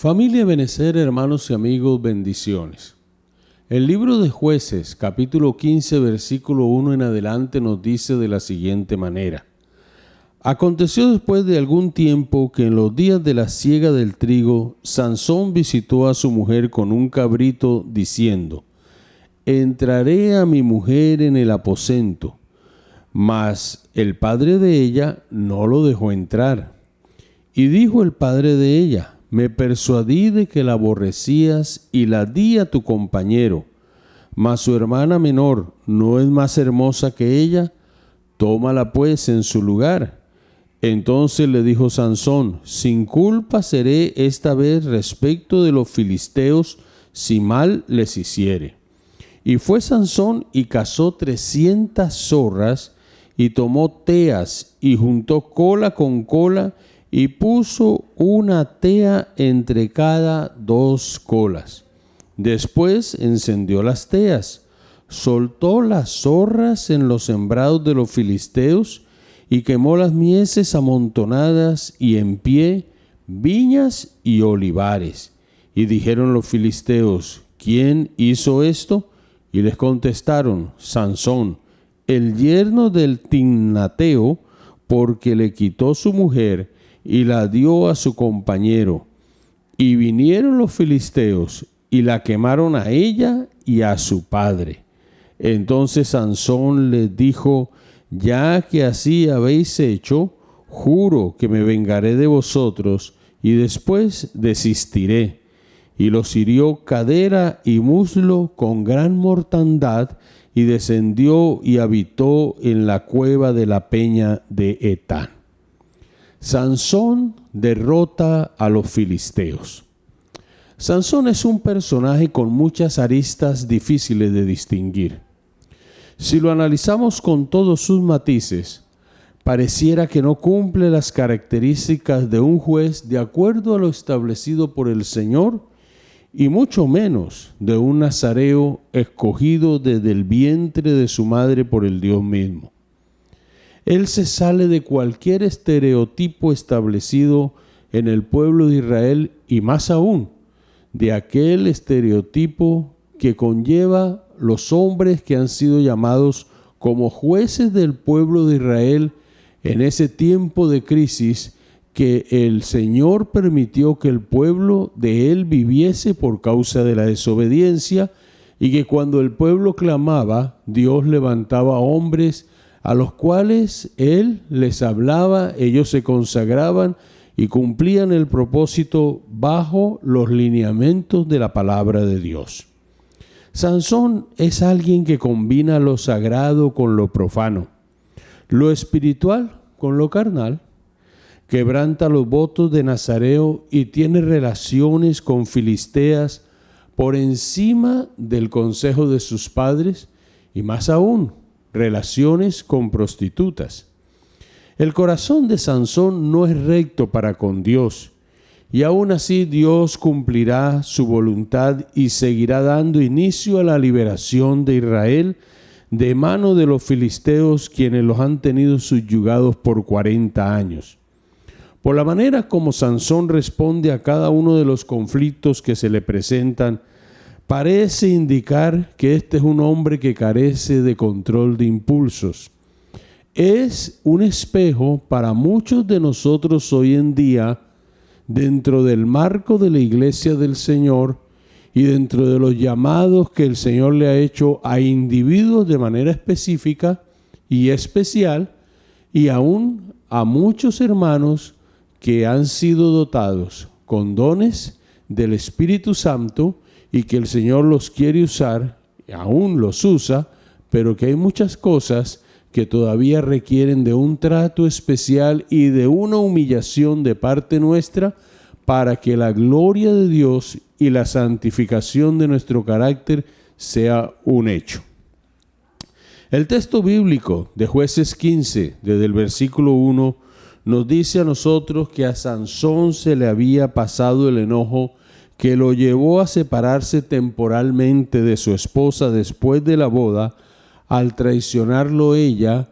Familia Benecer, hermanos y amigos, bendiciones. El libro de Jueces, capítulo 15, versículo 1 en adelante, nos dice de la siguiente manera: Aconteció después de algún tiempo que en los días de la siega del trigo, Sansón visitó a su mujer con un cabrito, diciendo: Entraré a mi mujer en el aposento. Mas el padre de ella no lo dejó entrar. Y dijo el padre de ella: Me persuadí de que la aborrecías y la di a tu compañero. Mas su hermana menor no es más hermosa que ella. Tómala pues en su lugar. Entonces le dijo Sansón: Sin culpa seré esta vez respecto de los filisteos, si mal les hiciere. Y fue Sansón y cazó 300 zorras, y tomó teas, y juntó cola con cola, y puso una tea entre cada 2 colas. Después encendió las teas, soltó las zorras en los sembrados de los filisteos, y quemó las mieses amontonadas y en pie, viñas y olivares. Y dijeron los filisteos: ¿Quién hizo esto? Y les contestaron: Sansón, el yerno del Timnateo, porque le quitó su mujer y la dio a su compañero. Y vinieron los filisteos y la quemaron a ella y a su padre. Entonces Sansón les dijo: Ya que así habéis hecho, juro que me vengaré de vosotros y después desistiré. Y los hirió cadera y muslo con gran mortandad, y descendió y habitó en la cueva de la peña de Etán. Sansón derrota a los filisteos. Sansón es un personaje con muchas aristas difíciles de distinguir. Si lo analizamos con todos sus matices, pareciera que no cumple las características de un juez de acuerdo a lo establecido por el Señor, y mucho menos de un nazareo escogido desde el vientre de su madre por el Dios mismo. Él se sale de cualquier estereotipo establecido en el pueblo de Israel, y más aún, de aquel estereotipo que conlleva los hombres que han sido llamados como jueces del pueblo de Israel en ese tiempo de crisis que el Señor permitió que el pueblo de Él viviese por causa de la desobediencia, y que cuando el pueblo clamaba, Dios levantaba hombres a los cuales Él les hablaba, ellos se consagraban y cumplían el propósito bajo los lineamientos de la palabra de Dios. Sansón es alguien que combina lo sagrado con lo profano, lo espiritual con lo carnal, quebranta los votos de nazareo y tiene relaciones con filisteas por encima del consejo de sus padres, y más aún, relaciones con prostitutas. El corazón de Sansón no es recto para con Dios, y aún así Dios cumplirá su voluntad y seguirá dando inicio a la liberación de Israel de mano de los filisteos, quienes los han tenido subyugados por 40 años. Por la manera como Sansón responde a cada uno de los conflictos que se le presentan, parece indicar que este es un hombre que carece de control de impulsos. Es un espejo para muchos de nosotros hoy en día, dentro del marco de la iglesia del Señor y dentro de los llamados que el Señor le ha hecho a individuos de manera específica y especial, y aún a muchos hermanos que han sido dotados con dones del Espíritu Santo y que el Señor los quiere usar, aún los usa, pero que hay muchas cosas que todavía requieren de un trato especial y de una humillación de parte nuestra para que la gloria de Dios y la santificación de nuestro carácter sea un hecho. El texto bíblico de Jueces 15, desde el versículo 1, nos dice a nosotros que a Sansón se le había pasado el enojo que lo llevó a separarse temporalmente de su esposa después de la boda, al traicionarlo ella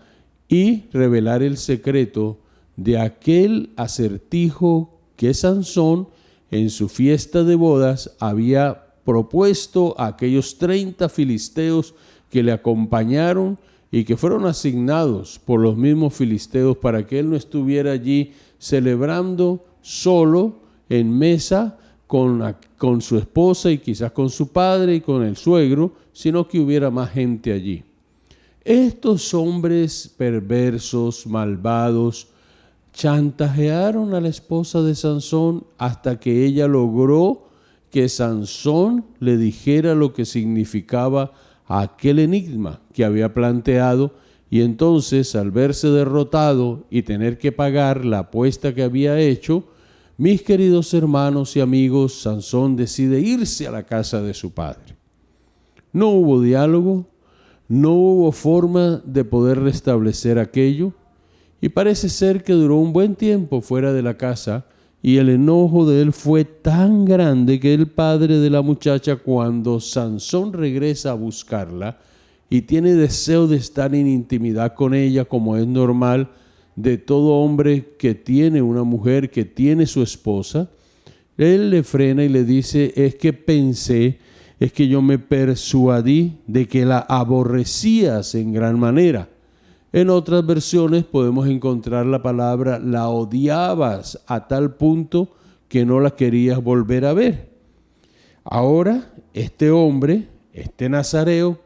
y revelar el secreto de aquel acertijo que Sansón en su fiesta de bodas había propuesto a aquellos 30 filisteos que le acompañaron y que fueron asignados por los mismos filisteos para que él no estuviera allí celebrando solo en mesa con su esposa y quizás con su padre y con el suegro, sino que hubiera más gente allí. Estos hombres perversos, malvados, chantajearon a la esposa de Sansón hasta que ella logró que Sansón le dijera lo que significaba aquel enigma que había planteado, y entonces, al verse derrotado y tener que pagar la apuesta que había hecho, mis queridos hermanos y amigos, Sansón decide irse a la casa de su padre. No hubo diálogo, no hubo forma de poder restablecer aquello, y parece ser que duró un buen tiempo fuera de la casa, y el enojo de él fue tan grande que el padre de la muchacha, cuando Sansón regresa a buscarla y tiene deseo de estar en intimidad con ella, como es normal de todo hombre que tiene una mujer, que tiene su esposa, él le frena y le dice: es que yo me persuadí de que la aborrecías en gran manera. En otras versiones podemos encontrar la palabra la odiabas a tal punto que no la querías volver a ver. Ahora este hombre, este nazareo,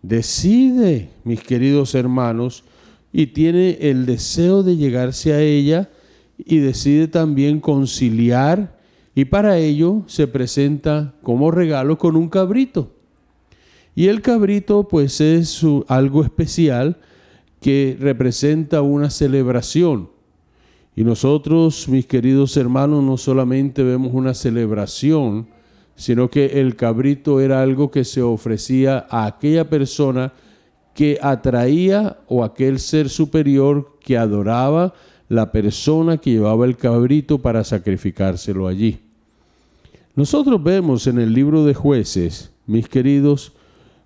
decide, mis queridos hermanos, y tiene el deseo de llegarse a ella y decide también conciliar, y para ello se presenta como regalo con un cabrito. Y el cabrito pues es algo especial que representa una celebración. Y nosotros, mis queridos hermanos, no solamente vemos una celebración, sino que el cabrito era algo que se ofrecía a aquella persona que atraía, o aquel ser superior que adoraba la persona que llevaba el cabrito para sacrificárselo allí. Nosotros vemos en el libro de Jueces, mis queridos,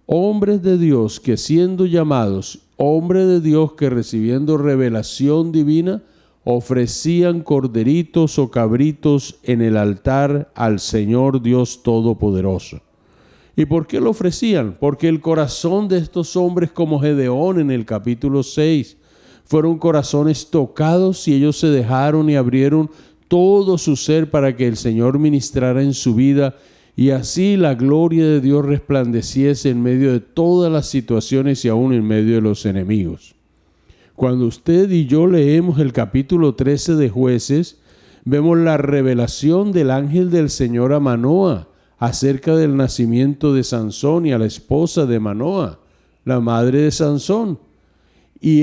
hombres de Dios que, siendo llamados hombres de Dios, que recibiendo revelación divina, ofrecían corderitos o cabritos en el altar al Señor Dios Todopoderoso. ¿Y por qué lo ofrecían? Porque el corazón de estos hombres, como Gedeón en el capítulo 6, fueron corazones tocados, y ellos se dejaron y abrieron todo su ser para que el Señor ministrara en su vida, y así la gloria de Dios resplandeciese en medio de todas las situaciones y aún en medio de los enemigos. Cuando usted y yo leemos el capítulo 13 de Jueces, vemos la revelación del ángel del Señor a Manoa acerca del nacimiento de Sansón y a la esposa de Manoa, la madre de Sansón. Y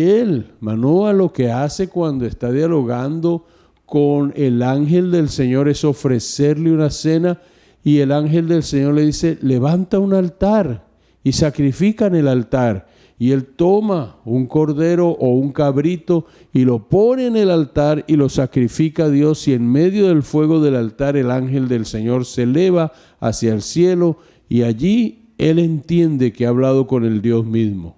Manoa, lo que hace cuando está dialogando con el ángel del Señor es ofrecerle una cena, y el ángel del Señor le dice: levanta un altar y sacrifica en el altar. Y él toma un cordero o un cabrito y lo pone en el altar y lo sacrifica a Dios, y en medio del fuego del altar el ángel del Señor se eleva hacia el cielo, y allí él entiende que ha hablado con el Dios mismo.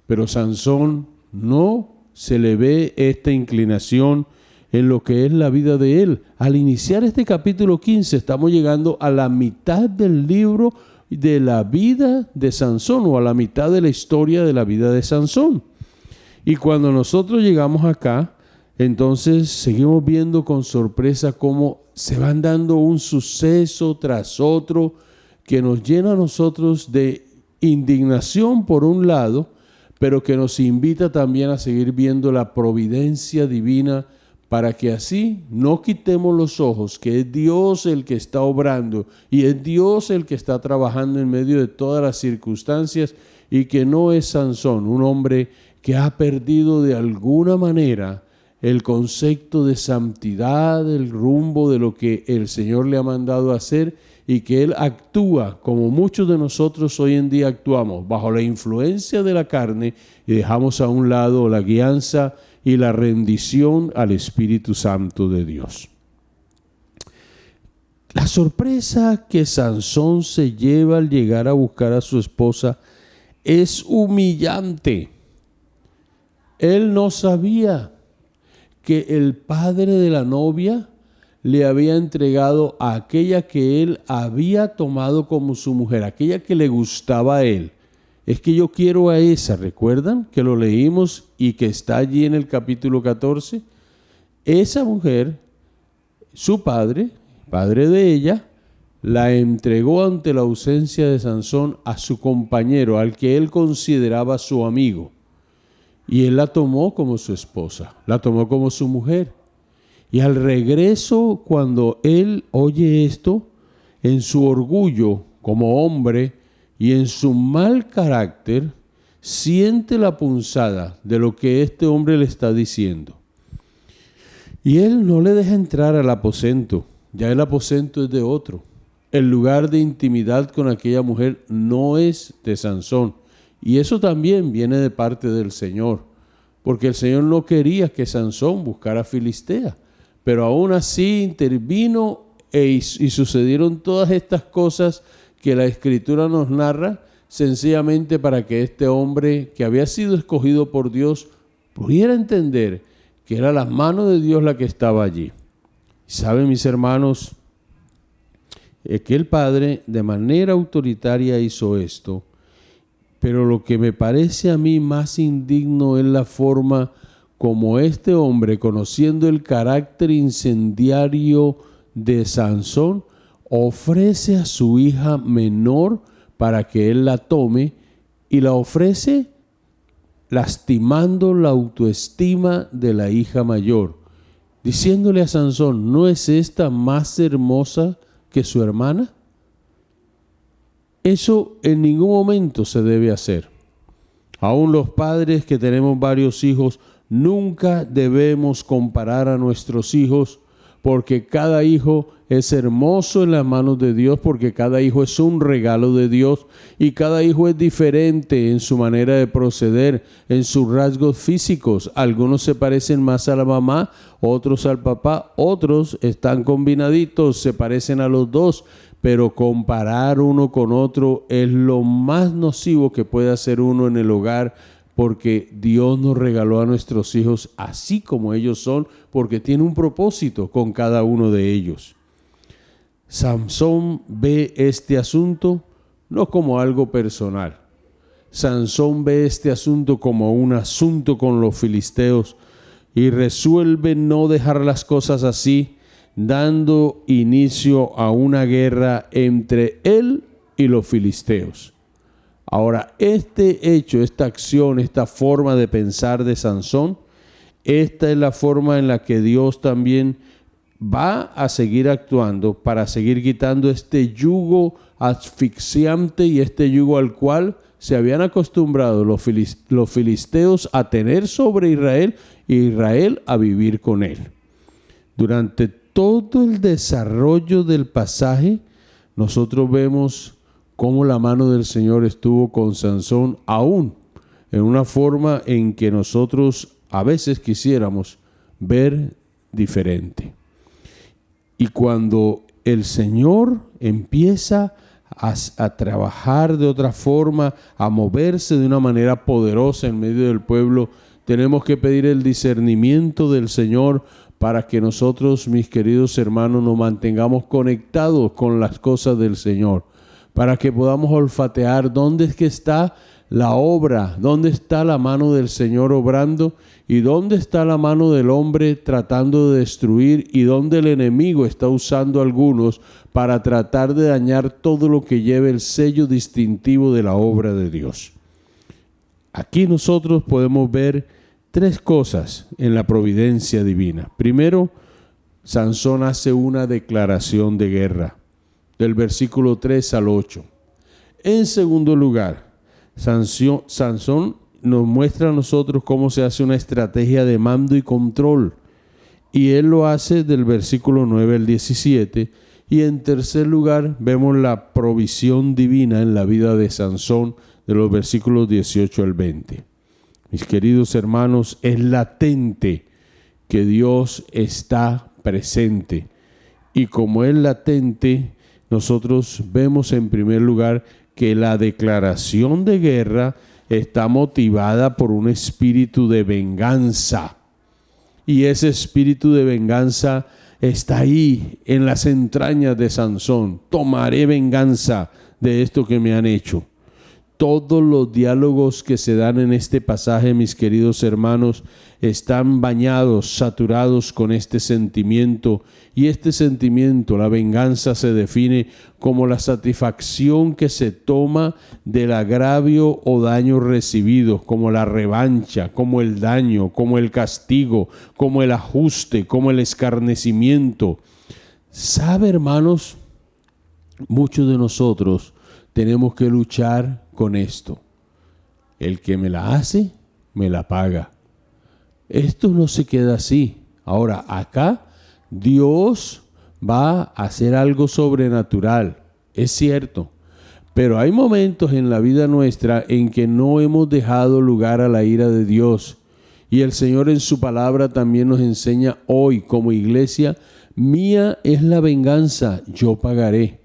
Pero Sansón no se le ve esta inclinación en lo que es la vida de él. Al iniciar este capítulo 15 estamos llegando a la mitad del libro de la vida de Sansón, o a la mitad de la historia de la vida de Sansón. Y cuando nosotros llegamos acá, entonces seguimos viendo con sorpresa cómo se van dando un suceso tras otro que nos llena a nosotros de indignación por un lado, pero que nos invita también a seguir viendo la providencia divina, para que así no quitemos los ojos, que es Dios el que está obrando y es Dios el que está trabajando en medio de todas las circunstancias, y que no es Sansón, un hombre que ha perdido de alguna manera el concepto de santidad, el rumbo de lo que el Señor le ha mandado a hacer, y que él actúa como muchos de nosotros hoy en día actuamos, bajo la influencia de la carne, y dejamos a un lado la guianza y la rendición al Espíritu Santo de Dios. La sorpresa que Sansón se lleva al llegar a buscar a su esposa es humillante. Él no sabía que el padre de la novia le había entregado a aquella que él había tomado como su mujer, aquella que le gustaba a él. Es que yo quiero a esa, ¿recuerdan? Que lo leímos y que está allí en el capítulo 14. Esa mujer, su padre de ella, la entregó ante la ausencia de Sansón a su compañero, al que él consideraba su amigo. Y él la tomó como su esposa, la tomó como su mujer. Y al regreso, cuando él oye esto, en su orgullo como hombre y en su mal carácter, siente la punzada de lo que este hombre le está diciendo. Y él no le deja entrar al aposento, ya el aposento es de otro. El lugar de intimidad con aquella mujer no es de Sansón. Y eso también viene de parte del Señor, porque el Señor no quería que Sansón buscara a Filistea. Pero aún así intervino y sucedieron todas estas cosas que la Escritura nos narra, sencillamente para que este hombre que había sido escogido por Dios pudiera entender que era la mano de Dios la que estaba allí. ¿Saben, mis hermanos? Que el padre de manera autoritaria hizo esto, pero lo que me parece a mí más indigno es la forma como este hombre, conociendo el carácter incendiario de Sansón, ofrece a su hija menor para que él la tome, y la ofrece lastimando la autoestima de la hija mayor, diciéndole a Sansón: ¿no es esta más hermosa que su hermana? Eso en ningún momento se debe hacer. Aún los padres que tenemos varios hijos, nunca debemos comparar a nuestros hijos, porque cada hijo es hermoso en las manos de Dios, porque cada hijo es un regalo de Dios y cada hijo es diferente en su manera de proceder, en sus rasgos físicos. Algunos se parecen más a la mamá, otros al papá, otros están combinaditos, se parecen a los dos, pero comparar uno con otro es lo más nocivo que puede hacer uno en el hogar, porque Dios nos regaló a nuestros hijos así como ellos son, porque tiene un propósito con cada uno de ellos. Sansón ve este asunto no como algo personal. Sansón ve este asunto como un asunto con los filisteos y resuelve no dejar las cosas así, dando inicio a una guerra entre él y los filisteos. Ahora, este hecho, esta acción, esta forma de pensar de Sansón, esta es la forma en la que Dios también va a seguir actuando para seguir quitando este yugo asfixiante y este yugo al cual se habían acostumbrado los filisteos a tener sobre Israel y Israel a vivir con él. Durante todo el desarrollo del pasaje, nosotros vemos cómo la mano del Señor estuvo con Sansón, aún en una forma en que nosotros a veces quisiéramos ver diferente. Y cuando el Señor empieza a trabajar de otra forma, a moverse de una manera poderosa en medio del pueblo, tenemos que pedir el discernimiento del Señor para que nosotros, mis queridos hermanos, nos mantengamos conectados con las cosas del Señor, para que podamos olfatear dónde es que está la obra, dónde está la mano del Señor obrando y dónde está la mano del hombre tratando de destruir y dónde el enemigo está usando a algunos para tratar de dañar todo lo que lleve el sello distintivo de la obra de Dios. Aquí nosotros podemos ver tres cosas en la providencia divina. Primero, Sansón hace una declaración de guerra, del versículo 3 al 8. En segundo lugar, Sansón nos muestra a nosotros cómo se hace una estrategia de mando y control. Y él lo hace del versículo 9 al 17. Y en tercer lugar, vemos la provisión divina en la vida de Sansón de los versículos 18 al 20. Mis queridos hermanos, es latente que Dios está presente. Y como es latente, nosotros vemos en primer lugar que la declaración de guerra está motivada por un espíritu de venganza. Y ese espíritu de venganza está ahí en las entrañas de Sansón. Tomaré venganza de esto que me han hecho. Todos los diálogos que se dan en este pasaje, mis queridos hermanos, están bañados, saturados con este sentimiento. Y este sentimiento, la venganza, se define como la satisfacción que se toma del agravio o daño recibido, como la revancha, como el daño, como el castigo, como el ajuste, como el escarnecimiento. ¿Sabe, hermanos? Muchos de nosotros tenemos que luchar con esto. El que me la hace, me la paga. Esto no se queda así. Ahora, acá Dios va a hacer algo sobrenatural, es cierto. Pero hay momentos en la vida nuestra en que no hemos dejado lugar a la ira de Dios. Y el Señor en su palabra también nos enseña hoy como iglesia: mía es la venganza, yo pagaré.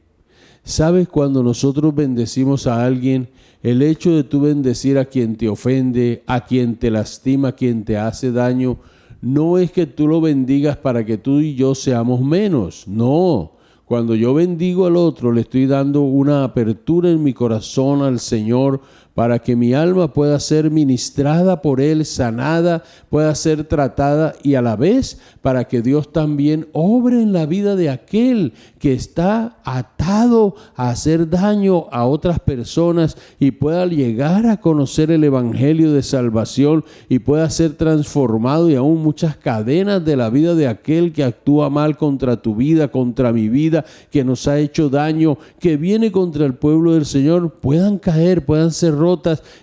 ¿Sabes? Cuando nosotros bendecimos a alguien, el hecho de tú bendecir a quien te ofende, a quien te lastima, a quien te hace daño, no es que tú lo bendigas para que tú y yo seamos menos. No. Cuando yo bendigo al otro, le estoy dando una apertura en mi corazón al Señor para que mi alma pueda ser ministrada por Él, sanada, pueda ser tratada, y a la vez para que Dios también obre en la vida de aquel que está atado a hacer daño a otras personas y pueda llegar a conocer el evangelio de salvación y pueda ser transformado, y aún muchas cadenas de la vida de aquel que actúa mal contra tu vida, contra mi vida, que nos ha hecho daño, que viene contra el pueblo del Señor, puedan caer, puedan ser rotas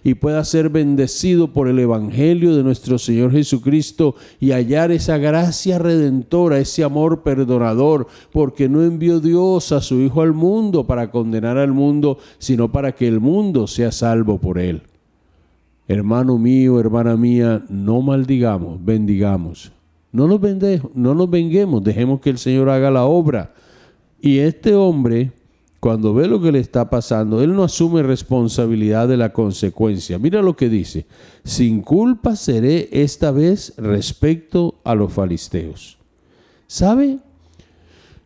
y pueda ser bendecido por el evangelio de nuestro Señor Jesucristo y hallar esa gracia redentora, ese amor perdonador, porque no envió Dios a su Hijo al mundo para condenar al mundo, sino para que el mundo sea salvo por Él. Hermano mío, hermana mía, no maldigamos, bendigamos. No nos venguemos, dejemos que el Señor haga la obra. Y este hombre, cuando ve lo que le está pasando, él no asume responsabilidad de la consecuencia. Mira lo que dice: sin culpa seré esta vez respecto a los filisteos. ¿Sabe?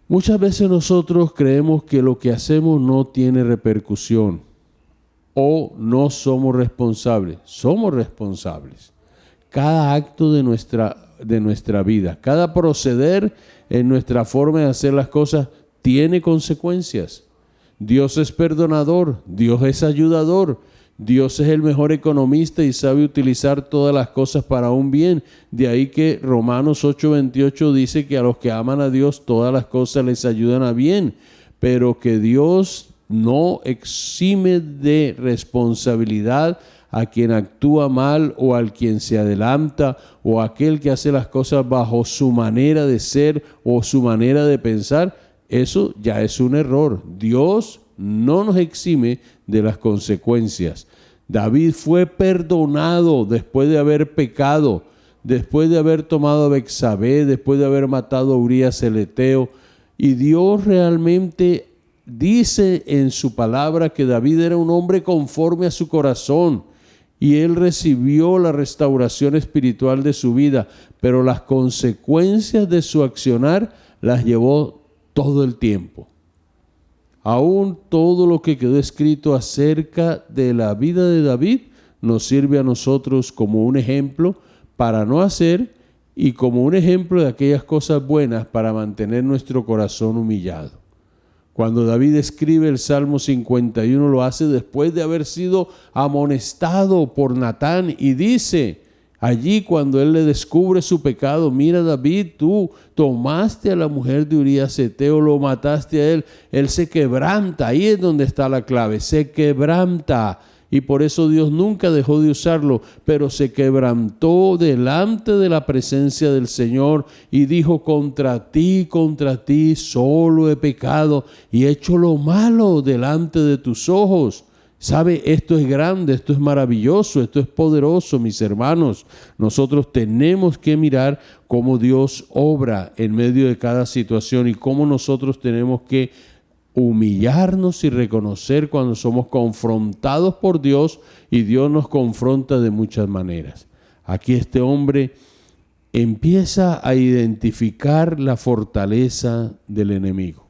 Muchas veces nosotros creemos que lo que hacemos no tiene repercusión o no somos responsables. Somos responsables. Cada acto de nuestra vida, cada proceder en nuestra forma de hacer las cosas tiene consecuencias. Dios es perdonador, Dios es ayudador, Dios es el mejor economista y sabe utilizar todas las cosas para un bien. De ahí que Romanos 8:28 dice que a los que aman a Dios todas las cosas les ayudan a bien, pero que Dios no exime de responsabilidad a quien actúa mal o al quien se adelanta o aquel que hace las cosas bajo su manera de ser o su manera de pensar. Eso ya es un error. Dios no nos exime de las consecuencias. David fue perdonado después de haber pecado, después de haber tomado a Betsabé, después de haber matado a Urías el Eteo. Y Dios realmente dice en su palabra que David era un hombre conforme a su corazón. Y él recibió la restauración espiritual de su vida, pero las consecuencias de su accionar las llevó todo el tiempo. Aún todo lo que quedó escrito acerca de la vida de David nos sirve a nosotros como un ejemplo para no hacer y como un ejemplo de aquellas cosas buenas para mantener nuestro corazón humillado. Cuando David escribe el Salmo 51, lo hace después de haber sido amonestado por Natán y dice allí, cuando él le descubre su pecado: mira, David, tú tomaste a la mujer de Urías Eteo, lo mataste a él. Él se quebranta, ahí es donde está la clave, se quebranta. Y por eso Dios nunca dejó de usarlo, pero se quebrantó delante de la presencia del Señor y dijo: contra ti solo he pecado y he hecho lo malo delante de tus ojos. ¿Sabe? Esto es grande, esto es maravilloso, esto es poderoso, mis hermanos. Nosotros tenemos que mirar cómo Dios obra en medio de cada situación y cómo nosotros tenemos que humillarnos y reconocer cuando somos confrontados por Dios, y Dios nos confronta de muchas maneras. Aquí este hombre empieza a identificar la fortaleza del enemigo.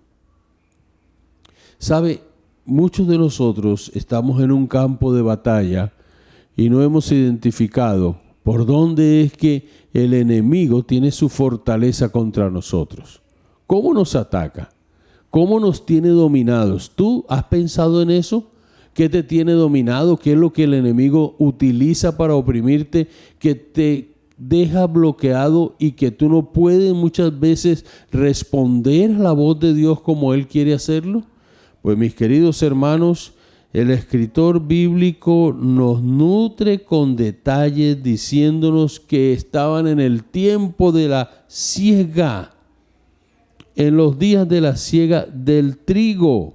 ¿Sabe? Muchos de nosotros estamos en un campo de batalla y no hemos identificado por dónde es que el enemigo tiene su fortaleza contra nosotros. ¿Cómo nos ataca? ¿Cómo nos tiene dominados? ¿Tú has pensado en eso? ¿Qué te tiene dominado? ¿Qué es lo que el enemigo utiliza para oprimirte? Que te deja bloqueado y que tú no puedes muchas veces responder a la voz de Dios como Él quiere hacerlo. Pues mis queridos hermanos, el escritor bíblico nos nutre con detalles diciéndonos que estaban en el tiempo de la siega, en los días de la siega del trigo.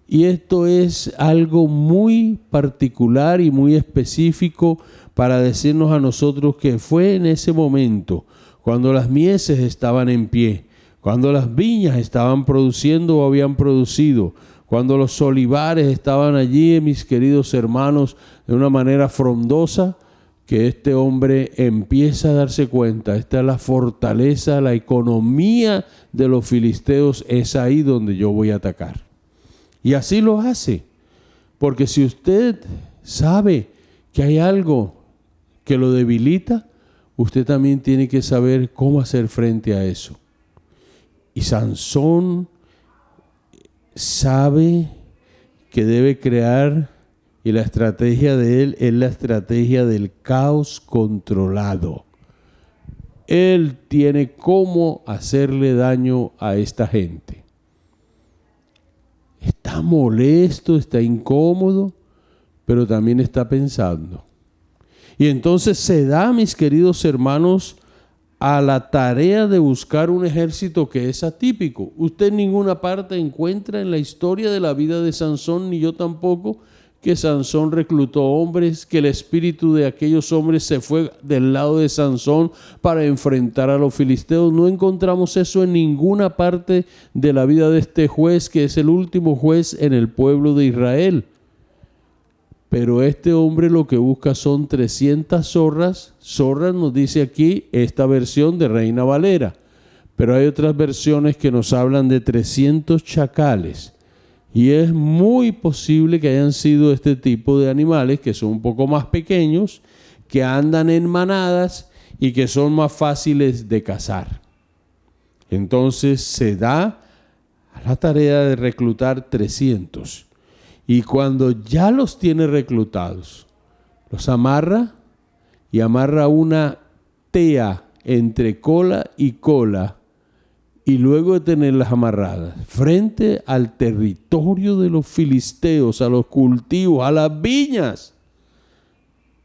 Y esto es algo muy particular y muy específico para decirnos a nosotros que fue en ese momento, cuando las mieses estaban en pie, cuando las viñas estaban produciendo o habían producido, cuando los olivares estaban allí, mis queridos hermanos, de una manera frondosa, que este hombre empieza a darse cuenta. Esta es la fortaleza, la economía de los filisteos, es ahí donde yo voy a atacar. Y así lo hace, porque si usted sabe que hay algo que lo debilita, usted también tiene que saber cómo hacer frente a eso. Y Sansón sabe que debe crear, y la estrategia de él es la estrategia del caos controlado. Él tiene cómo hacerle daño a esta gente. Está molesto, está incómodo, pero también está pensando. Y entonces se da, mis queridos hermanos, a la tarea de buscar un ejército que es atípico. Usted en ninguna parte encuentra en la historia de la vida de Sansón, ni yo tampoco, que Sansón reclutó hombres, que el espíritu de aquellos hombres se fue del lado de Sansón para enfrentar a los filisteos. No encontramos eso en ninguna parte de la vida de este juez, que es el último juez en el pueblo de Israel. Pero este hombre lo que busca son 300 zorras. Zorras nos dice aquí esta versión de Reina Valera. Pero hay otras versiones que nos hablan de 300 chacales. Y es muy posible que hayan sido este tipo de animales que son un poco más pequeños, que andan en manadas y que son más fáciles de cazar. Entonces se da a la tarea de reclutar 300. Y cuando ya los tiene reclutados, los amarra y amarra una tea entre cola y cola. Y luego de tenerlas amarradas frente al territorio de los filisteos, a los cultivos, a las viñas,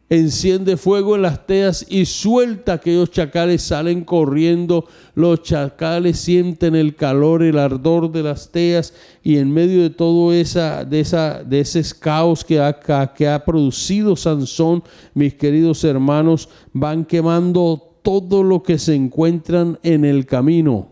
enciende fuego en las teas y suelta. Aquellos chacales salen corriendo. Los chacales sienten el calor, el ardor de las teas, y en medio de todo ese caos que ha producido Sansón, mis queridos hermanos, van quemando todo lo que se encuentran en el camino.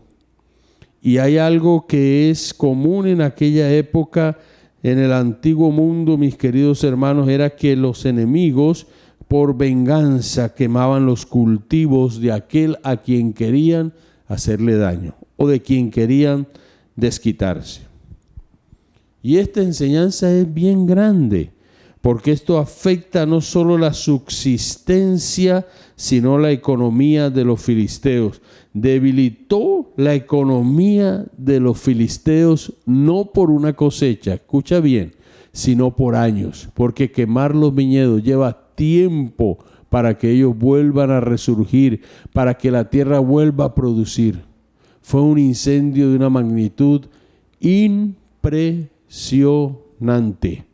Y hay algo que es común en aquella época, en el antiguo mundo, mis queridos hermanos, era que los enemigos, por venganza, quemaban los cultivos de aquel a quien querían hacerle daño o de quien querían desquitarse. Y esta enseñanza es bien grande, porque esto afecta no solo la subsistencia, sino la economía de los filisteos. Debilitó la economía de los filisteos no por una cosecha, escucha bien, sino por años, porque quemar los viñedos lleva tiempo para que ellos vuelvan a resurgir, para que la tierra vuelva a producir. Fue un incendio de una magnitud impresionante.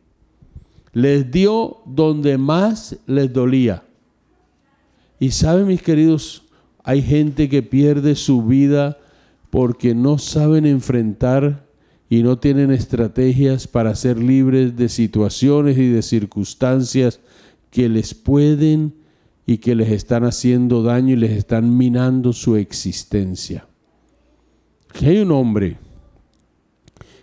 Les dio donde más les dolía. Y saben, mis queridos, hay gente que pierde su vida porque no saben enfrentar y no tienen estrategias para ser libres de situaciones y de circunstancias que les pueden y que les están haciendo daño y les están minando su existencia. Que hay un hombre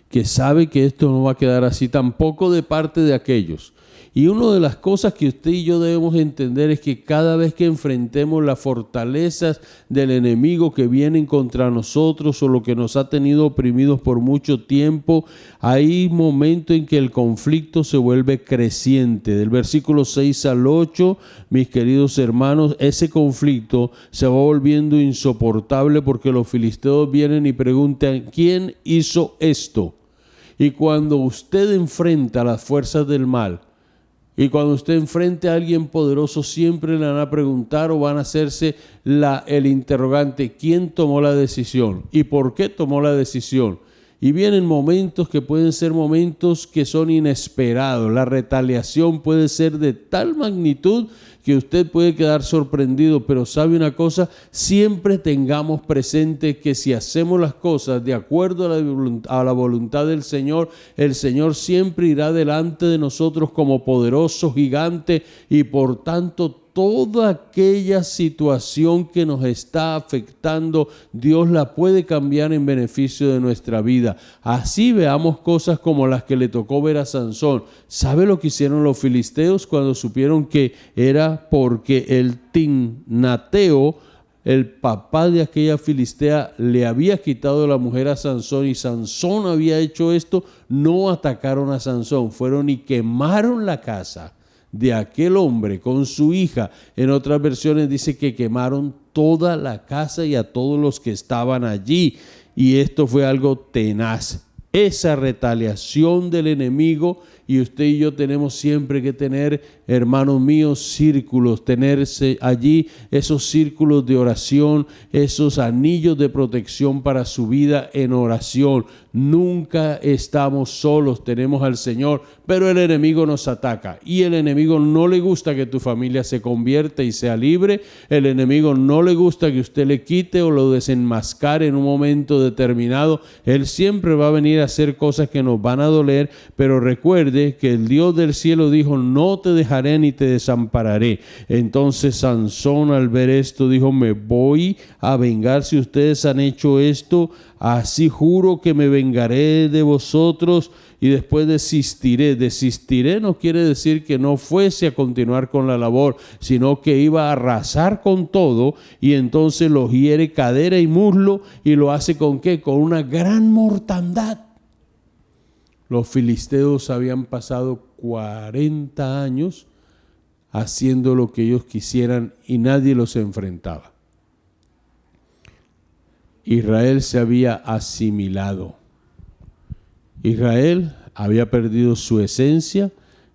que sabe que esto no va a quedar así tampoco de parte de aquellos. Y una de las cosas que usted y yo debemos entender es que cada vez que enfrentemos las fortalezas del enemigo que vienen contra nosotros o lo que nos ha tenido oprimidos por mucho tiempo, hay momentos en que el conflicto se vuelve creciente. Del versículo 6 al 8, mis queridos hermanos, ese conflicto se va volviendo insoportable porque los filisteos vienen y preguntan: ¿quién hizo esto? Y cuando usted enfrenta a las fuerzas del mal, y cuando usted enfrente a alguien poderoso, siempre le van a preguntar o van a hacerse el interrogante: ¿quién tomó la decisión? ¿Y por qué tomó la decisión? Y vienen momentos que pueden ser momentos que son inesperados. La retaliación puede ser de tal magnitud que usted puede quedar sorprendido, pero ¿sabe una cosa? Siempre tengamos presente que si hacemos las cosas de acuerdo a la voluntad del Señor, el Señor siempre irá delante de nosotros como poderoso gigante, y por tanto toda aquella situación que nos está afectando, Dios la puede cambiar en beneficio de nuestra vida. Así veamos cosas como las que le tocó ver a Sansón. ¿Sabe lo que hicieron los filisteos cuando supieron que era porque el Timnateo, el papá de aquella filistea, le había quitado la mujer a Sansón y Sansón había hecho esto? No atacaron a Sansón, fueron y quemaron la casa de aquel hombre con su hija. En otras versiones dice que quemaron toda la casa y a todos los que estaban allí. Y esto fue algo tenaz. Esa retaliación del enemigo, y usted y yo tenemos siempre que tener, hermanos míos, círculos, tenerse allí esos círculos de oración, esos anillos de protección para su vida en oración. Nunca estamos solos, tenemos al Señor, pero el enemigo nos ataca y el enemigo no le gusta que tu familia se convierta y sea libre. El enemigo no le gusta que usted le quite o lo desenmascare en un momento determinado. Él siempre va a venir a hacer cosas que nos van a doler, pero recuerde que el Dios del cielo dijo: no te dejaré ni te desampararé. Entonces Sansón, al ver esto, dijo: me voy a vengar. Si ustedes han hecho esto, así juro que me vengaré de vosotros y después desistiré. Desistiré no quiere decir que no fuese a continuar con la labor, sino que iba a arrasar con todo, y entonces lo hiere cadera y muslo, y lo hace ¿con qué? Con una gran mortandad. Los filisteos habían pasado 40 años haciendo lo que ellos quisieran y nadie los enfrentaba. Israel se había asimilado. Israel había perdido su esencia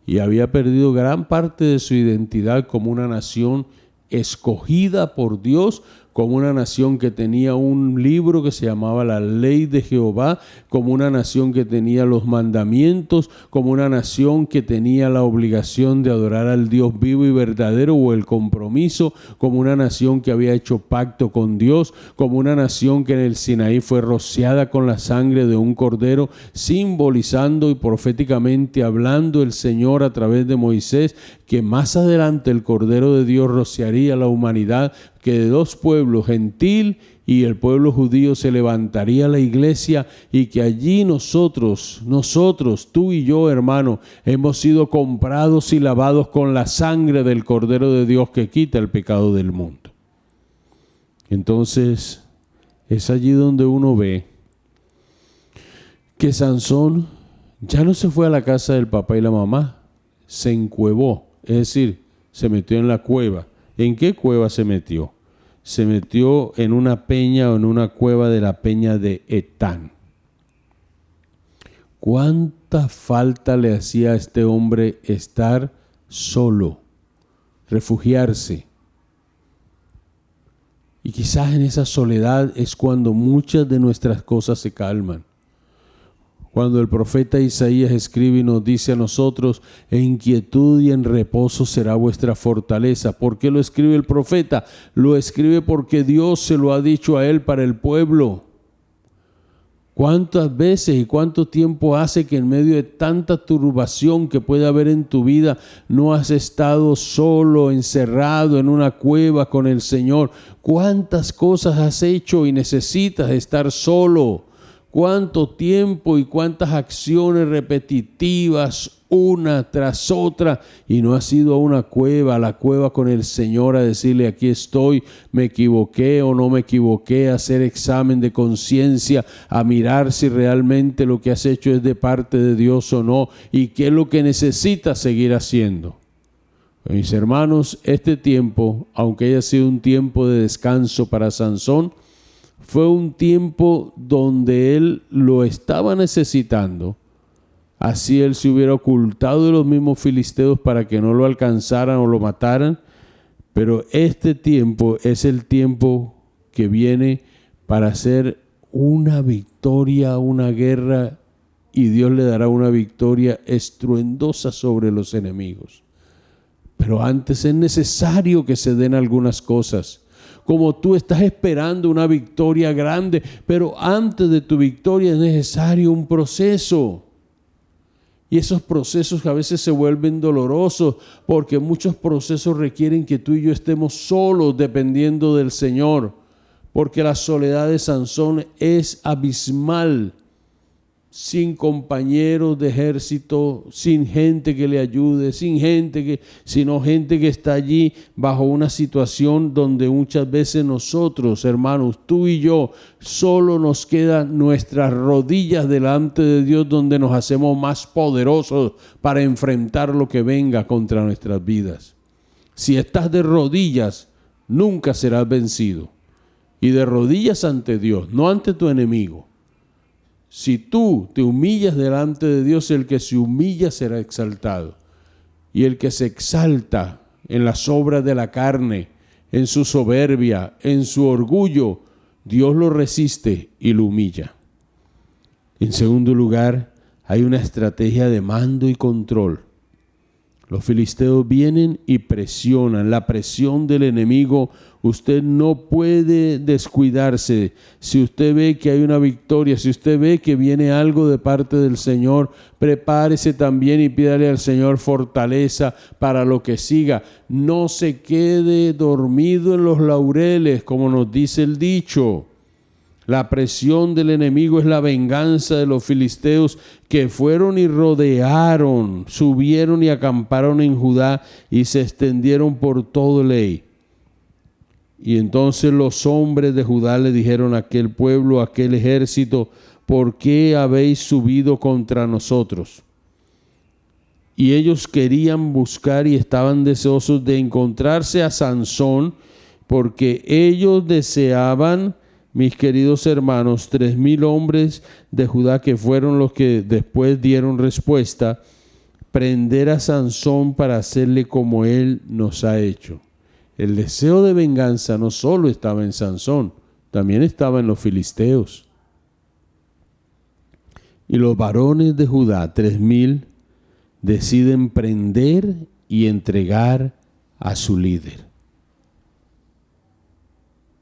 y había perdido gran parte de su identidad como una nación escogida por Dios, como una nación que tenía un libro que se llamaba la Ley de Jehová, como una nación que tenía los mandamientos, como una nación que tenía la obligación de adorar al Dios vivo y verdadero, o el compromiso, como una nación que había hecho pacto con Dios, como una nación que en el Sinaí fue rociada con la sangre de un cordero, simbolizando y proféticamente hablando el Señor a través de Moisés, que más adelante el Cordero de Dios rociaría a la humanidad, que de dos pueblos, gentil y el pueblo judío, se levantaría la iglesia, y que allí nosotros, tú y yo, hermano, hemos sido comprados y lavados con la sangre del Cordero de Dios que quita el pecado del mundo. Entonces, es allí donde uno ve que Sansón ya no se fue a la casa del papá y la mamá, se encuevó, es decir, se metió en la cueva. ¿En qué cueva se metió? Se metió en una peña o en una cueva de la peña de Etán. ¿Cuánta falta le hacía a este hombre estar solo, refugiarse? Y quizás en esa soledad es cuando muchas de nuestras cosas se calman. Cuando el profeta Isaías escribe y nos dice a nosotros: en quietud y en reposo será vuestra fortaleza. ¿Por qué lo escribe el profeta? Lo escribe porque Dios se lo ha dicho a él para el pueblo. ¿Cuántas veces y cuánto tiempo hace que en medio de tanta turbación que puede haber en tu vida no has estado solo, encerrado en una cueva con el Señor? ¿Cuántas cosas has hecho y necesitas estar solo? cuánto tiempo y cuántas acciones repetitivas, una tras otra, y no has ido a la cueva con el Señor a decirle: aquí estoy, me equivoqué o no me equivoqué, a hacer examen de conciencia, a mirar si realmente lo que has hecho es de parte de Dios o no, y qué es lo que necesitas seguir haciendo. Mis hermanos, este tiempo, aunque haya sido un tiempo de descanso para Sansón, fue un tiempo donde él lo estaba necesitando. Así él se hubiera ocultado de los mismos filisteos para que no lo alcanzaran o lo mataran. Pero este tiempo es el tiempo que viene para hacer una victoria, una guerra, y Dios le dará una victoria estruendosa sobre los enemigos. Pero antes es necesario que se den algunas cosas. Como tú estás esperando una victoria grande, pero antes de tu victoria es necesario un proceso. Y esos procesos a veces se vuelven dolorosos, porque muchos procesos requieren que tú y yo estemos solos dependiendo del Señor, porque la soledad de Sansón es abismal, sin compañeros de ejército, sin gente que le ayude, sino gente que está allí bajo una situación donde muchas veces nosotros, hermanos, tú y yo, solo nos quedan nuestras rodillas delante de Dios, donde nos hacemos más poderosos para enfrentar lo que venga contra nuestras vidas. Si estás de rodillas, nunca serás vencido. Y de rodillas ante Dios, no ante tu enemigo. Si tú te humillas delante de Dios, el que se humilla será exaltado. Y el que se exalta en las obras de la carne, en su soberbia, en su orgullo, Dios lo resiste y lo humilla. En segundo lugar, hay una estrategia de mando y control. Los filisteos vienen y presionan. La presión del enemigo, usted no puede descuidarse. Si usted ve que hay una victoria, si usted ve que viene algo de parte del Señor, prepárese también y pídale al Señor fortaleza para lo que siga. No se quede dormido en los laureles, como nos dice el dicho. La presión del enemigo es la venganza de los filisteos, que fueron y rodearon, subieron y acamparon en Judá y se extendieron por todo el. Y entonces los hombres de Judá le dijeron a aquel pueblo, a aquel ejército: ¿por qué habéis subido contra nosotros? Y ellos querían buscar y estaban deseosos de encontrarse a Sansón, porque ellos deseaban, mis queridos hermanos, 3,000 hombres de Judá, que fueron los que después dieron respuesta, prender a Sansón para hacerle como él nos ha hecho. El deseo de venganza no solo estaba en Sansón, también estaba en los filisteos. Y los varones de Judá, 3,000, deciden prender y entregar a su líder.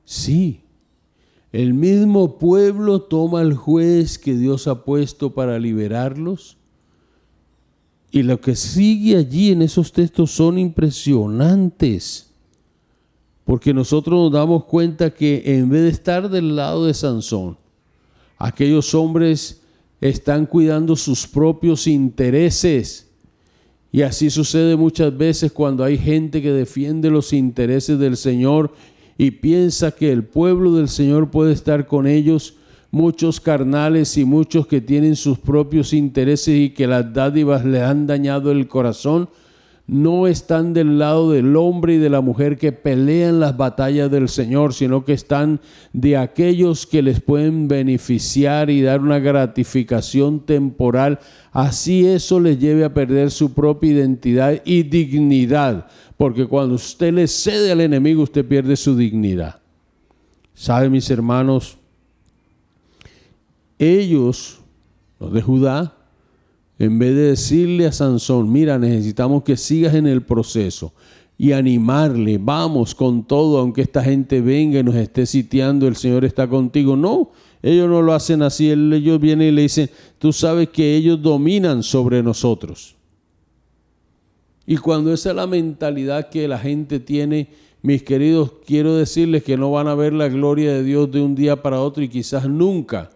Sí. El mismo pueblo toma al juez que Dios ha puesto para liberarlos. Y lo que sigue allí en esos textos son impresionantes. Porque nosotros nos damos cuenta que en vez de estar del lado de Sansón, aquellos hombres están cuidando sus propios intereses. Y así sucede muchas veces cuando hay gente que defiende los intereses del Señor y piensa que el pueblo del Señor puede estar con ellos. Muchos carnales y muchos que tienen sus propios intereses y que las dádivas les han dañado el corazón, no están del lado del hombre y de la mujer que pelean las batallas del Señor, sino que están de aquellos que les pueden beneficiar y dar una gratificación temporal. Así eso les lleve a perder su propia identidad y dignidad. Porque cuando usted le cede al enemigo, usted pierde su dignidad. ¿Saben, mis hermanos? Ellos, los de Judá, en vez de decirle a Sansón: mira, necesitamos que sigas en el proceso, y animarle, vamos con todo, aunque esta gente venga y nos esté sitiando, el Señor está contigo. No, ellos no lo hacen así. Ellos vienen y le dicen: tú sabes que ellos dominan sobre nosotros. Y cuando esa es la mentalidad que la gente tiene, mis queridos, quiero decirles que no van a ver la gloria de Dios de un día para otro y quizás nunca.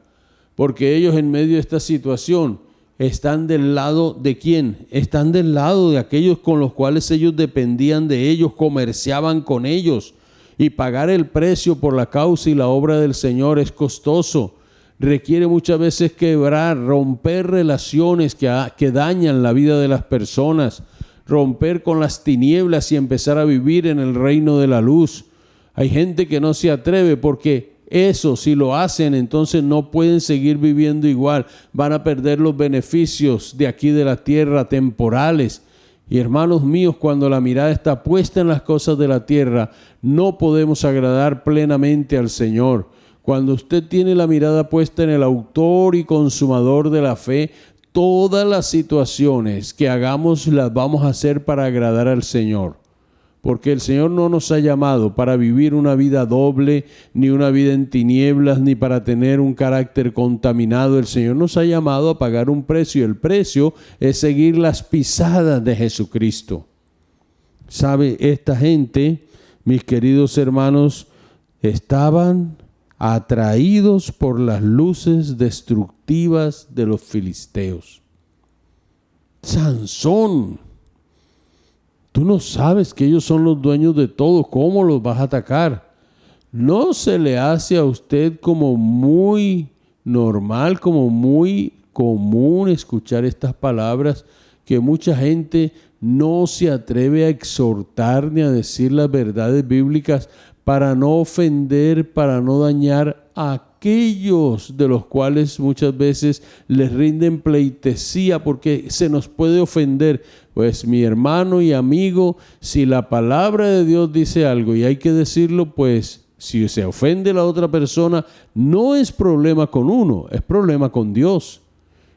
porque ellos en medio de esta situación están del lado de ¿quién? Están del lado de aquellos con los cuales ellos dependían de ellos, comerciaban con ellos. Y pagar el precio por la causa y la obra del Señor es costoso. Requiere muchas veces quebrar, romper relaciones que dañan la vida de las personas, romper con las tinieblas y empezar a vivir en el reino de la luz. Hay gente que no se atreve porque eso, si lo hacen, entonces no pueden seguir viviendo igual. Van a perder los beneficios de aquí de la tierra temporales. Y hermanos míos, cuando la mirada está puesta en las cosas de la tierra, no podemos agradar plenamente al Señor. Cuando usted tiene la mirada puesta en el autor y consumador de la fe, todas las situaciones que hagamos las vamos a hacer para agradar al Señor. Porque el Señor no nos ha llamado para vivir una vida doble, ni una vida en tinieblas, ni para tener un carácter contaminado. El Señor nos ha llamado a pagar un precio, y el precio es seguir las pisadas de Jesucristo. ¿Sabe? Esta gente, mis queridos hermanos, estaban atraídos por las luces destructivas de los filisteos. Sansón, tú no sabes que ellos son los dueños de todo. ¿Cómo los vas a atacar? ¿No se le hace a usted como muy normal, como muy común escuchar estas palabras, que mucha gente no se atreve a exhortar ni a decir las verdades bíblicas para no ofender, para no dañar a aquellos de los cuales muchas veces les rinden pleitesía porque se nos puede ofender? Pues mi hermano y amigo, si la palabra de Dios dice algo y hay que decirlo, pues si se ofende la otra persona, no es problema con uno, es problema con Dios.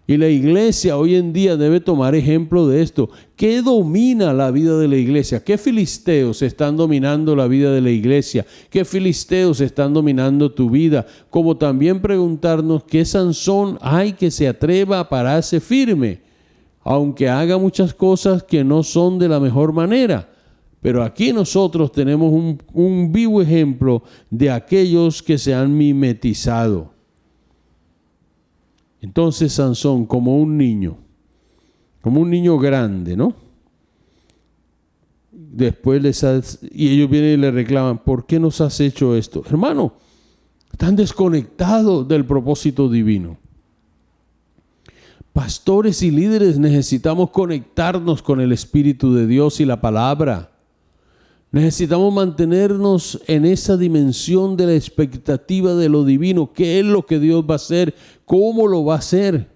Y la iglesia hoy en día debe tomar ejemplo de esto. ¿Qué domina la vida de la iglesia? ¿Qué filisteos están dominando la vida de la iglesia? ¿Qué filisteos están dominando tu vida? Como también preguntarnos qué Sansón hay que se atreva a pararse firme, aunque haga muchas cosas que no son de la mejor manera. Pero aquí nosotros tenemos un vivo ejemplo de aquellos que se han mimetizado. Entonces Sansón, como un niño grande, ¿no? Después y ellos vienen y le reclaman, ¿por qué nos has hecho esto? Hermano, están desconectados del propósito divino. Pastores y líderes necesitamos conectarnos con el Espíritu de Dios y la palabra. Necesitamos mantenernos en esa dimensión de la expectativa de lo divino. ¿Qué es lo que Dios va a hacer? ¿Cómo lo va a hacer?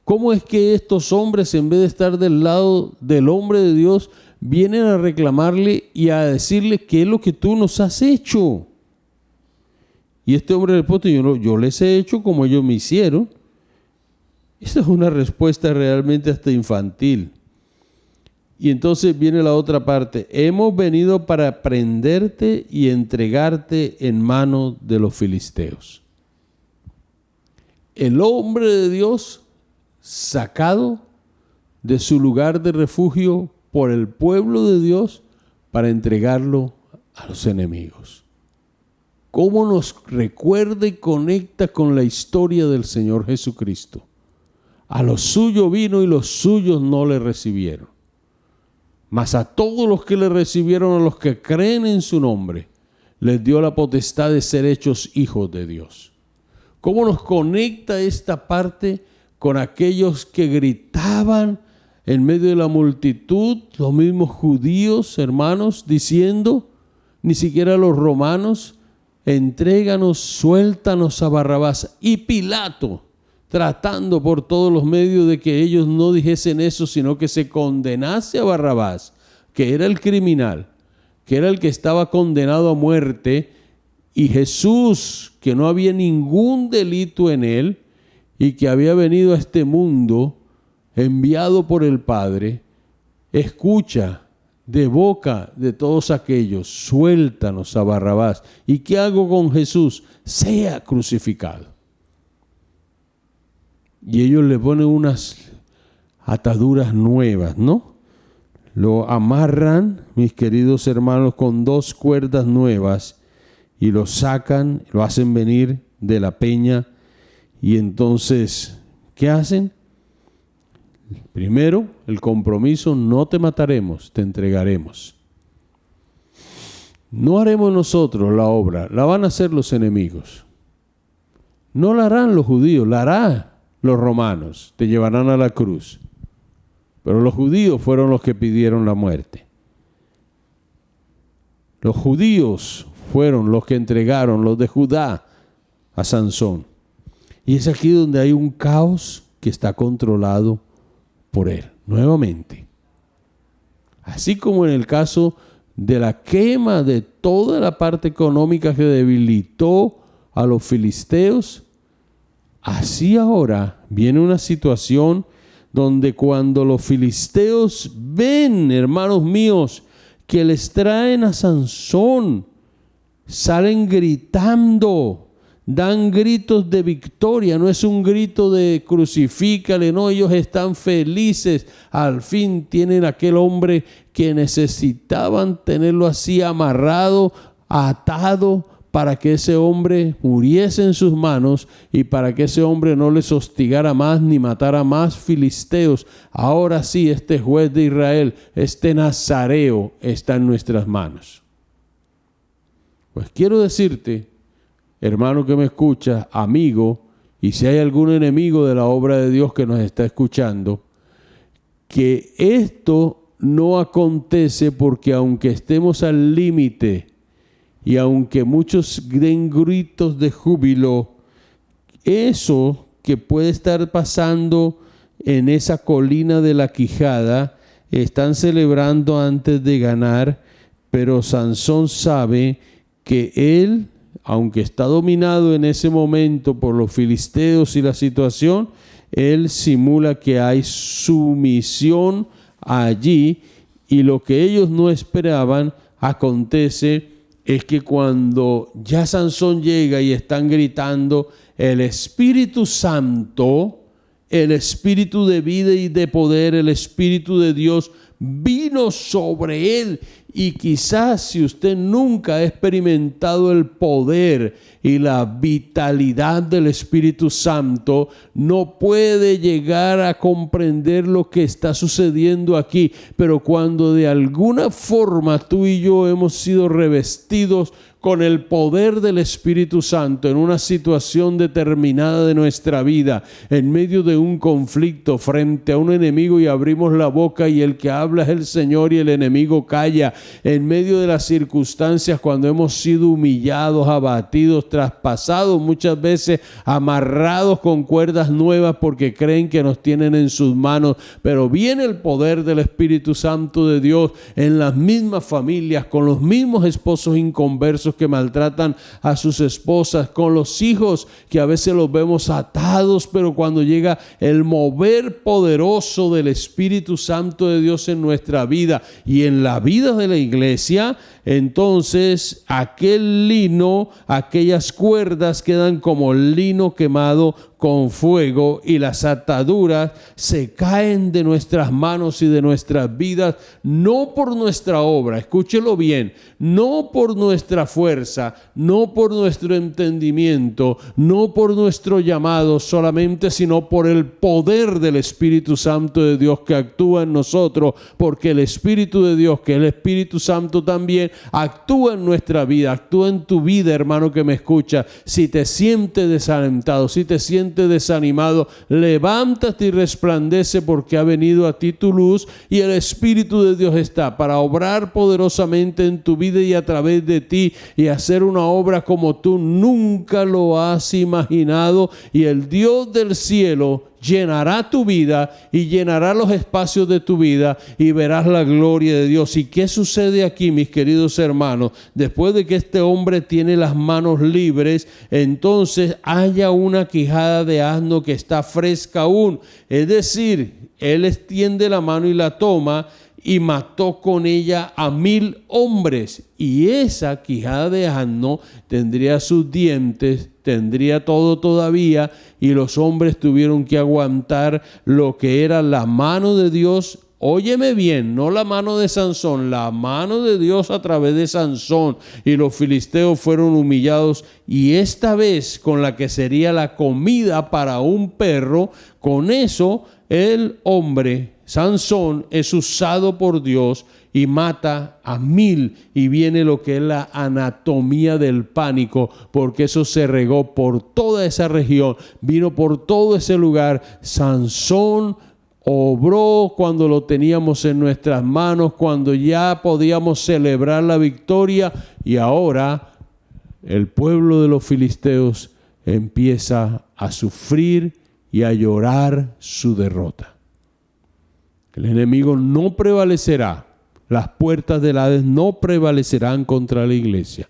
¿Cómo es que estos hombres, en vez de estar del lado del hombre de Dios, vienen a reclamarle y a decirle qué es lo que tú nos has hecho? Y este hombre le responde, yo les he hecho como ellos me hicieron. Esta es una respuesta realmente hasta infantil. Y entonces viene la otra parte. Hemos venido para prenderte y entregarte en manos de los filisteos. El hombre de Dios sacado de su lugar de refugio por el pueblo de Dios para entregarlo a los enemigos. ¿Cómo nos recuerda y conecta con la historia del Señor Jesucristo? A los suyos vino y los suyos no le recibieron. Mas a todos los que le recibieron, a los que creen en su nombre, les dio la potestad de ser hechos hijos de Dios. ¿Cómo nos conecta esta parte con aquellos que gritaban en medio de la multitud, los mismos judíos, hermanos, diciendo, ni siquiera los romanos, entréganos, suéltanos a Barrabás? Y Pilato, tratando por todos los medios de que ellos no dijesen eso, sino que se condenase a Barrabás, que era el criminal, que era el que estaba condenado a muerte, y Jesús, que no había ningún delito en él, y que había venido a este mundo, enviado por el Padre, escucha de boca de todos aquellos, suéltanos a Barrabás. ¿Y qué hago con Jesús? Sea crucificado. Y ellos le ponen unas ataduras nuevas, ¿no? Lo amarran, mis queridos hermanos, con 2 cuerdas nuevas y lo sacan, lo hacen venir de la peña Y entonces, ¿qué hacen? Primero, el compromiso: no te mataremos, te entregaremos. No haremos nosotros la obra, la van a hacer los enemigos. No la harán los judíos, la harán los romanos, te llevarán a la cruz. Pero los judíos fueron los que pidieron la muerte. Los judíos fueron los que entregaron, los de Judá, a Sansón. Y es aquí donde hay un caos que está controlado por él, nuevamente. Así como en el caso de la quema de toda la parte económica que debilitó a los filisteos, así ahora viene una situación donde cuando los filisteos ven, hermanos míos, que les traen a Sansón, salen gritando, dan gritos de victoria. No es un grito de crucifícale, no, ellos están felices. Al fin tienen aquel hombre que necesitaban tenerlo así amarrado, atado, para que ese hombre muriese en sus manos y para que ese hombre no les hostigara más ni matara más filisteos. Ahora sí, este juez de Israel, este nazareo, está en nuestras manos. Pues quiero decirte, hermano que me escucha, amigo, y si hay algún enemigo de la obra de Dios que nos está escuchando, que esto no acontece porque aunque estemos al límite y aunque muchos den gritos de júbilo, eso que puede estar pasando en esa colina de la Quijada, están celebrando antes de ganar, pero Sansón sabe que él, aunque está dominado en ese momento por los filisteos y la situación, él simula que hay sumisión allí, y lo que ellos no esperaban acontece. Es que cuando ya Sansón llega y están gritando, el Espíritu Santo, el Espíritu de vida y de poder, el Espíritu de Dios vino sobre él. Y quizás si usted nunca ha experimentado el poder y la vitalidad del Espíritu Santo, no puede llegar a comprender lo que está sucediendo aquí. Pero cuando de alguna forma tú y yo hemos sido revestidos con el poder del Espíritu Santo en una situación determinada de nuestra vida, en medio de un conflicto frente a un enemigo, y abrimos la boca y el que habla es el Señor y el enemigo calla, en medio de las circunstancias cuando hemos sido humillados, abatidos, traspasados, muchas veces amarrados con cuerdas nuevas porque creen que nos tienen en sus manos, pero viene el poder del Espíritu Santo de Dios en las mismas familias, con los mismos esposos inconversos que maltratan a sus esposas, con los hijos que a veces los vemos atados, pero cuando llega el mover poderoso del Espíritu Santo de Dios en nuestra vida y en la vida de la iglesia, entonces aquel lino, aquellas cuerdas quedan como lino quemado con fuego, y las ataduras se caen de nuestras manos y de nuestras vidas, no por nuestra obra, escúchelo bien, no por nuestra fuerza, no por nuestro entendimiento, no por nuestro llamado solamente, sino por el poder del Espíritu Santo de Dios que actúa en nosotros, porque el Espíritu de Dios, que es el Espíritu Santo también, actúa en nuestra vida, actúa en tu vida, hermano que me escucha. Si te sientes desalentado, si te sientes desanimado, levántate y resplandece, porque ha venido a ti tu luz y el Espíritu de Dios está para obrar poderosamente en tu vida y a través de ti, y hacer una obra como tú nunca lo has imaginado, y el Dios del cielo llenará tu vida y llenará los espacios de tu vida, y verás la gloria de Dios. ¿Y qué sucede aquí, mis queridos hermanos? Después de que este hombre tiene las manos libres, entonces haya una quijada de asno que está fresca aún. Es decir, él extiende la mano y la toma, y mató con ella a 1000 hombres. Y esa quijada de asno tendría sus dientes, tendría todo todavía, y los hombres tuvieron que aguantar lo que era la mano de Dios óyeme bien, no la mano de Sansón, la mano de Dios a través de Sansón. Y los filisteos fueron humillados, y esta vez con la que sería la comida para un perro, con eso el hombre, Sansón, es usado por Dios y mata a 1000, y viene lo que es la anatomía del pánico, porque eso se regó por toda esa región, vino por todo ese lugar. Sansón obró cuando lo teníamos en nuestras manos, cuando ya podíamos celebrar la victoria, y ahora el pueblo de los filisteos empieza a sufrir y a llorar su derrota. El enemigo no prevalecerá. Las puertas del Hades no prevalecerán contra la iglesia.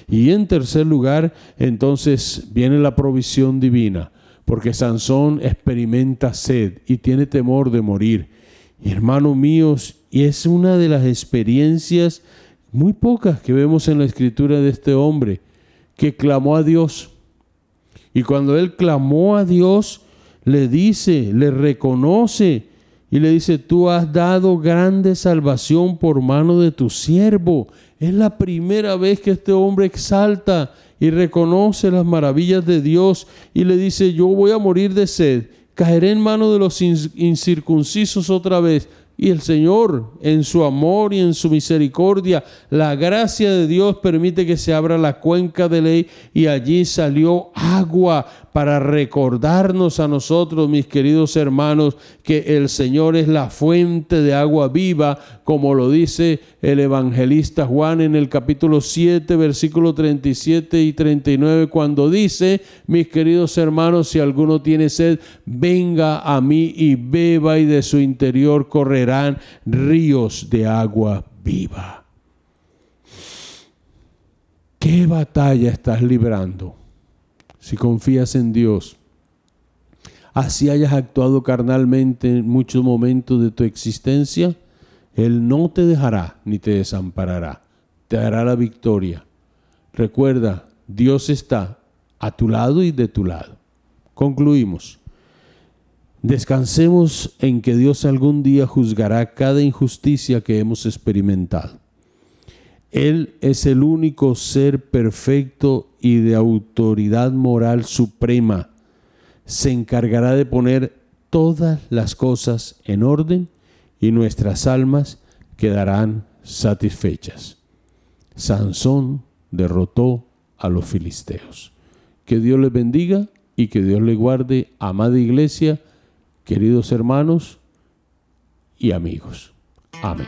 Y en tercer lugar, entonces viene la provisión divina, porque Sansón experimenta sed y tiene temor de morir. Y hermanos míos, y es una de las experiencias muy pocas que vemos en la escritura de este hombre, que clamó a Dios. Y cuando él clamó a Dios, le dice, le reconoce, y le dice: tú has dado grande salvación por mano de tu siervo. Es la primera vez que este hombre exalta y reconoce las maravillas de Dios, y le dice: yo voy a morir de sed, caeré en manos de los incircuncisos otra vez. Y el Señor, en su amor y en su misericordia, la gracia de Dios permite que se abra la cuenca de ley, y allí salió agua para recordarnos a nosotros, mis queridos hermanos, que el Señor es la fuente de agua viva, como lo dice el evangelista Juan en el capítulo 7, versículos 37 y 39, cuando dice: mis queridos hermanos, si alguno tiene sed, venga a mí y beba, y de su interior correrán ríos de agua viva. ¿Qué batalla estás librando? Si confías en Dios, así hayas actuado carnalmente en muchos momentos de tu existencia, Él no te dejará ni te desamparará, te dará la victoria. Recuerda, Dios está a tu lado y de tu lado. Concluimos. Descansemos en que Dios algún día juzgará cada injusticia que hemos experimentado. Él es el único ser perfecto y de autoridad moral suprema. Se encargará de poner todas las cosas en orden, y nuestras almas quedarán satisfechas. Sansón derrotó a los filisteos. Que Dios les bendiga y que Dios les guarde, amada iglesia, queridos hermanos y amigos. Amén.